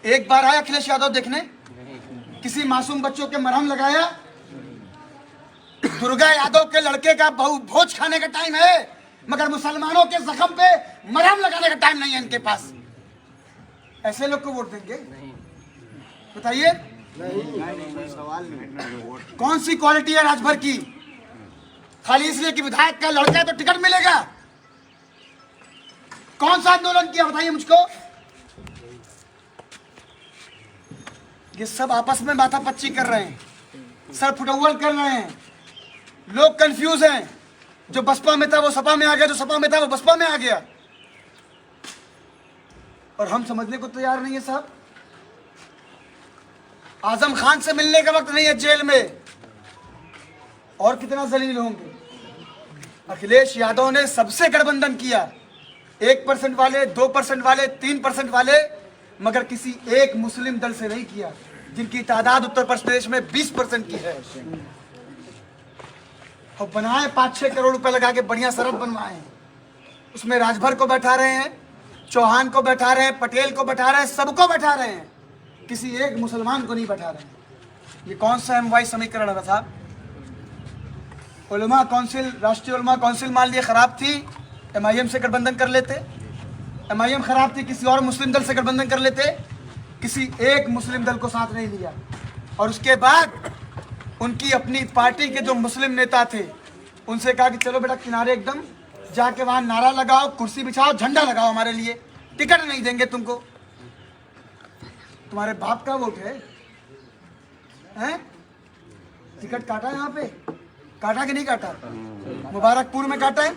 एक बार आया अखिलेश यादव देखने? किसी मासूम बच्चों के मरहम लगाया? दुर्गा यादव के लड़के का भोज खाने का टाइम है, मगर मुसलमानों के जख्म पे मरहम लगाने का टाइम नहीं है इनके पास। ऐसे लोग को वोट देंगे? बताइए। कौन सी क्वालिटी है राजभर की? खाली इसलिए कि विधायक का लड़का है तो टिकट मिलेगा? कौन सा आंदोलन किया बताइए मुझको। ये सब आपस में माथापच्ची कर रहे हैं, सर फुटअव्वल कर रहे हैं, लोग कंफ्यूज हैं। जो बसपा में था वो सपा में आ गया, जो सपा में था वो बसपा में आ गया, और हम समझने को तैयार नहीं है साहब। आजम खान से मिलने का वक्त नहीं है जेल में, और कितना जलील होंगे। अखिलेश यादव ने सबसे गठबंधन किया, 1% वाले, 2% वाले, 3% वाले, मगर किसी एक मुस्लिम दल से नहीं किया, जिनकी तादाद उत्तर प्रदेश में 20% की है। और बनाए 5-6 करोड़ रुपए लगा के बढ़िया सड़क बनवाए, उसमें राजभर को बैठा रहे हैं, चौहान को बैठा रहे हैं, पटेल को बैठा रहे हैं, सबको बैठा रहे हैं, किसी एक मुसलमान को नहीं बैठा रहे हैं। ये कौन सा MY समीकरण है साहब? उलमा काउंसिल, राष्ट्रीय उलमा काउंसिल मान लिया खराब थी, MIM से गठबंधन कर लेते। MIM खराब थी, किसी और मुस्लिम दल से गठबंधन कर लेते। किसी एक मुस्लिम दल को साथ नहीं लिया, और उसके बाद उनकी अपनी पार्टी के जो मुस्लिम नेता थे उनसे कहा कि चलो बेटा किनारे एकदम जाके वहां नारा लगाओ, कुर्सी बिछाओ, झंडा लगाओ हमारे लिए, टिकट नहीं देंगे तुमको। तुम्हारे बाप का वोट है, हैं? टिकट काटा यहाँ पे, काटा कि नहीं काटा? मुबारकपुर में काटा है,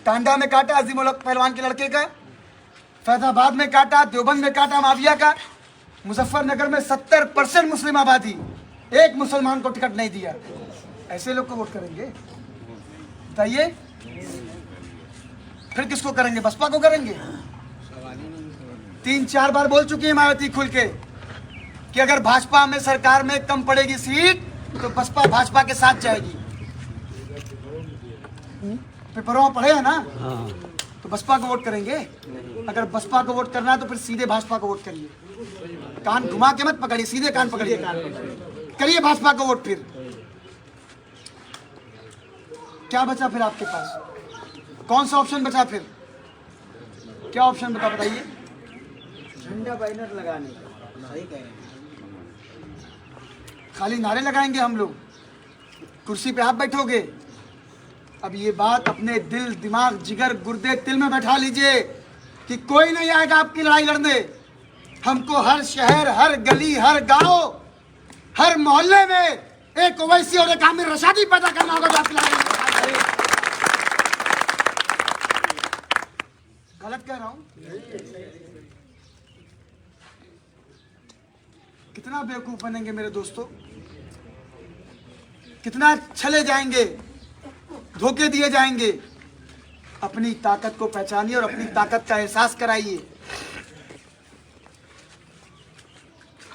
टांडा में काटा अजीम उल हक पहलवान के लड़के का, फैजाबाद में काटा, देवबंद में काटा माविया का, मुजफ्फरनगर में 70% मुस्लिम आबादी, एक मुसलमान को टिकट नहीं दिया। ऐसे लोग को वोट करेंगे? बताइए। फिर किसको करेंगे? बसपा को करेंगे? 3-4 बार बोल चुकी है मायावती खुल के कि अगर भाजपा में सरकार में कम पड़ेगी सीट तो बसपा भाजपा के साथ जाएगी। पेपरों में पढ़े है ना? तो बसपा को वोट करेंगे? अगर बसपा को वोट करना है तो फिर सीधे भाजपा को वोट करिए, कान घुमा के मत पकड़िए, सीधे कान पकड़िए, करिए भाजपा को वोट। फिर क्या बचा फिर आपके पास? कौन सा ऑप्शन बचा फिर? क्या ऑप्शन बताइए। झंडा बैनर लगाने का, सही कह रहे हैं। खाली नारे लगाएंगे हम लोग, कुर्सी पे आप बैठोगे। अब ये बात अपने दिल, दिमाग, जिगर, गुर्दे, तिल में बैठा लीजिए कि कोई नहीं आएगा आपकी लड़ाई लड़ने। हमको हर शहर, हर गली, हर गांव, हर मोहल्ले में एक ओवैसी और एक आमिर रशादी पैदा करना होगा जो आपकी लड़ाई लड़ेगा। गलत कह रहा हूं? कितना बेवकूफ बनेंगे मेरे दोस्तों, कितना छले जाएंगे, धोखे दिए जाएंगे। अपनी ताकत को पहचानिए और अपनी ताकत का एहसास कराइए।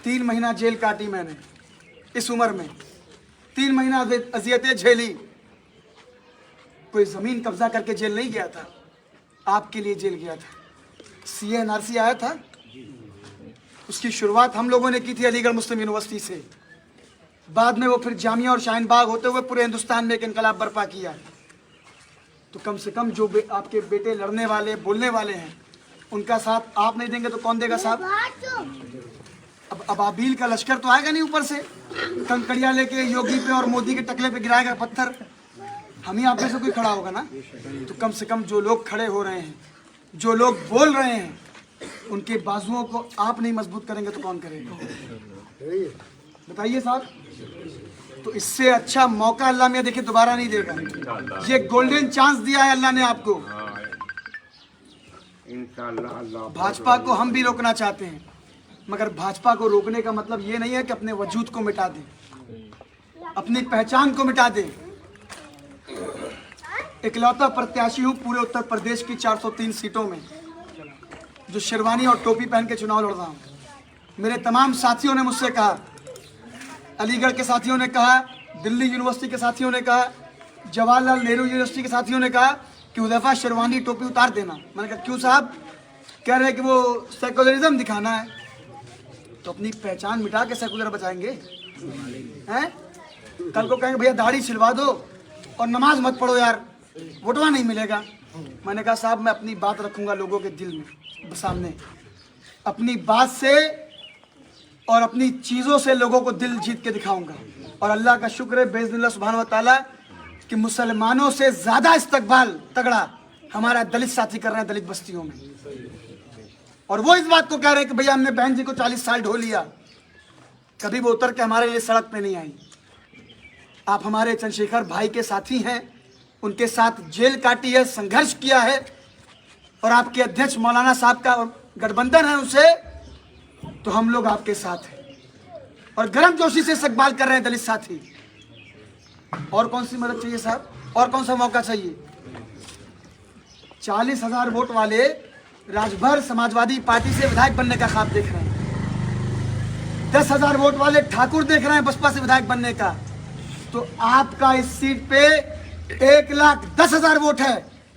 3 महीना जेल काटी मैंने इस उम्र में, 3 महीना अजियतें झेली। कोई जमीन कब्जा करके जेल नहीं गया था, आपके लिए जेल गया था। CA NRC आया था, उसकी शुरुआत हम लोगों ने की थी अलीगढ़ मुस्लिम यूनिवर्सिटी से। बाद में वो फिर जामिया और शाहीन बाग होते हुए पूरे हिंदुस्तान में एक इनकलाब बर्पा किया। तो कम से कम जो आपके बेटे लड़ने वाले, बोलने वाले हैं, उनका साथ आप नहीं देंगे तो कौन देगा साहब? अब अबाबील का लश्कर तो आएगा नहीं ऊपर से, कंकड़िया लेके योगी पे और मोदी के टकले पे गिराएगा पत्थर। हम ही आप में से कोई खड़ा होगा ना? तो कम से कम जो लोग खड़े हो रहे हैं, जो लोग बोल रहे हैं, उनके बाजुओं को आप नहीं मजबूत करेंगे तो कौन करेगा? बताइए साहब। तो इससे अच्छा मौका अल्लाह में देखिए दोबारा नहीं देगा। ये गोल्डन चांस दिया है अल्लाह ने आपको। भाजपा को हम भी रोकना चाहते हैं, मगर भाजपा को रोकने का मतलब ये नहीं है कि अपने वजूद को मिटा दें, अपनी पहचान को मिटा दें। इकलौता प्रत्याशी हूँ पूरे उत्तर प्रदेश की 403 सीटों में जो शेरवानी और टोपी पहन के चुनाव लड़ रहा हूँ। मेरे तमाम साथियों ने मुझसे कहा, अलीगढ़ के साथियों ने कहा, दिल्ली यूनिवर्सिटी के साथियों ने कहा, जवाहरलाल नेहरू यूनिवर्सिटी के साथियों ने कहा कि हुदैफा शेरवानी टोपी उतार देना। मैंने कहा क्यों साहब? कह रहे कि वो सेकुलरिज्म दिखाना है। तो अपनी पहचान मिटा के सेकुलर बचाएंगे हैं? कल को कहेंगे भैया दाढ़ी छिलवा दो और नमाज मत पढ़ो यार, वोटवा नहीं मिलेगा। मैंने कहा साहब मैं अपनी बात रखूंगा लोगों के दिल में सामने, अपनी बात से और अपनी चीज़ों से लोगों को दिल जीत के दिखाऊंगा। और अल्लाह का शुक्र है बेइज़्निल्लाह सुब्हानहू व तआला कि मुसलमानों से ज़्यादा इस्तकबाल तगड़ा हमारा दलित साथी कर रहे हैं दलित बस्तियों में। और वो इस बात को कह रहे हैं कि भैया हमने बहन जी को 40 साल ढो लिया, कभी वो उतर के हमारे लिए सड़क पे नहीं आई। आप हमारे चंद्रशेखर भाई के साथी हैं, उनके साथ जेल काटी है, संघर्ष किया है, और आपके अध्यक्ष मौलाना साहब का गठबंधन है उनसे, तो हम लोग आपके साथ हैं और गर्मजोशी से इस्तकबाल कर रहे हैं दलित साथी। और कौन सी मदद चाहिए साहब, और कौन सा मौका चाहिए? 40,000 वोट वाले राजभर समाजवादी पार्टी से विधायक बनने का ख्वाब देख रहे हैं, 10,000 वोट वाले ठाकुर देख रहे हैं बसपा से विधायक बनने का। तो आपका इस सीट पे 1,10,000 वोट है,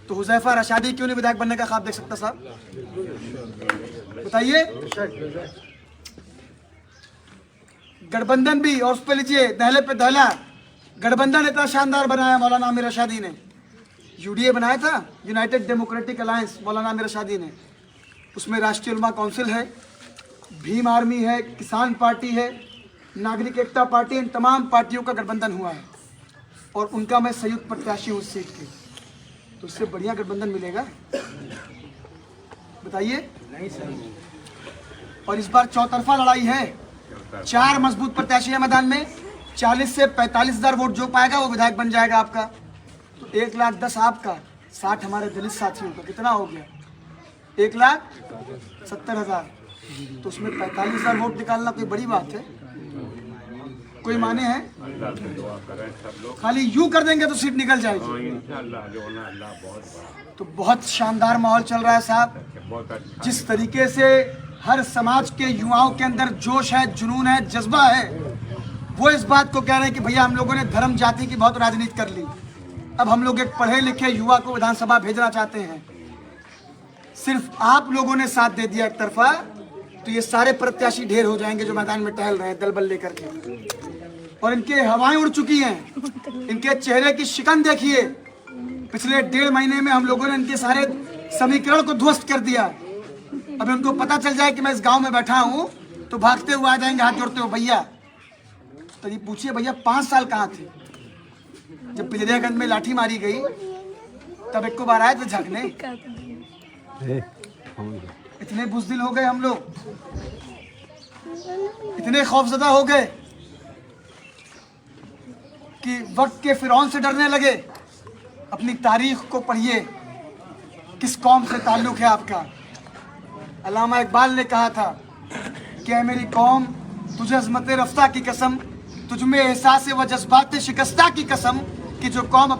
तो हुज़ैफा रशादी क्यों नहीं विधायक बनने का ख्वाब देख सकता साहब? बताइए। गठबंधन भी, और उस पर लीजिए दहले पे दहला, गठबंधन इतना शानदार बनाया मौलाना आमिर रशादी ने। यूडीए बनाया था, यूनाइटेड डेमोक्रेटिक अलायंस, मौलाना आमिर रशादी ने। उसमें राष्ट्रीय उलमा काउंसिल है, भीम आर्मी है, किसान पार्टी है, नागरिक एकता पार्टी, इन तमाम पार्टियों का गठबंधन हुआ है और उनका मैं संयुक्त प्रत्याशी हूँ उस सीट के। तो उससे बढ़िया गठबंधन मिलेगा? बताइए। नहीं सर। और इस बार चौतरफा लड़ाई है, 4 मजबूत प्रत्याशी है मैदान में। 40 से 45,000 वोट जो पाएगा वो विधायक बन जाएगा आपका। तो 1,10,000 आपका, 60 हमारे दलित साथियों का, कितना हो गया? 1,70,000। तो उसमें 45,000 वोट निकालना कोई बड़ी बात है? कोई माने हैं? खाली यूं कर देंगे तो सीट निकल जाएगी। तो बहुत शानदार माहौल चल रहा है साहब। जिस तरीके से हर समाज के युवाओं के अंदर जोश है, जुनून है, जज्बा है, वो इस बात को कह रहे हैं कि भैया हम लोगों ने धर्म जाति की बहुत राजनीति कर ली, अब हम लोग एक पढ़े लिखे युवा को विधानसभा भेजना चाहते हैं। सिर्फ आप लोगों ने साथ दे दिया एक तरफा, तो ये सारे प्रत्याशी ढेर हो जाएंगे जो मैदान में टहल रहे हैं दल बल लेकर के। और इनके हवाएं उड़ चुकी हैं, इनके चेहरे की शिकन देखिए। पिछले 1.5 महीने में हम लोगों ने इनके सारे समीकरण को ध्वस्त कर दिया। अब उनको पता चल जाए कि मैं इस गांव में बैठा हूं तो भागते हुए आ जाएंगे हाथ जोड़ते हुए, भैया। तो ये पूछिए भैया 5 साल कहाँ थे? जब पिलरियागंज में लाठी मारी गई तब एक को बार आए थे झांकने। इतने बुज़दिल हो गए हम लोग, इतने खौफजदा हो गए कि वक्त के फिरौन से डरने लगे। अपनी तारीख को पढ़िए, किस कौम से ताल्लुक़ है आपका। अल्लामा इकबाल ने कहा था कि ऐ मेरी कौम, तुझे अज़मत रफ्ता की कसम, तुझमें एहसास व जज्बात शिकस्ता की कसम, कि जो कौम